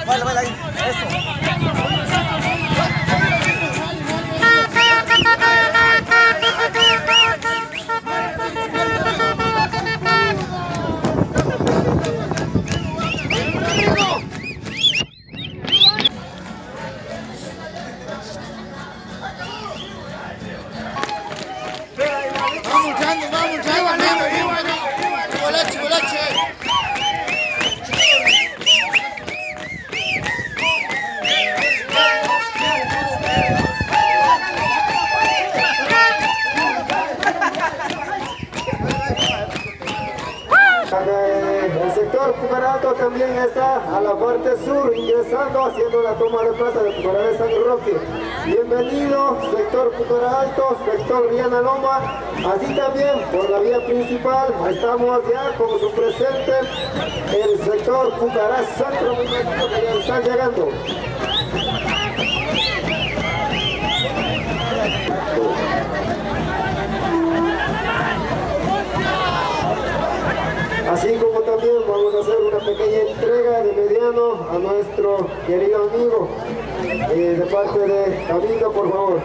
Baila ahí. Eso. El sector Pucaralto también está a la parte sur, ingresando, haciendo la toma de plaza de Pucará de San Roque. Bienvenido, sector Pucaralto, sector Riana Loma. Así también, por la vía principal, estamos ya con su presente el sector Pucará Centro, que ya están llegando. Así como también vamos a hacer una pequeña entrega de mediano a nuestro querido amigo de parte de Camilo, por favor.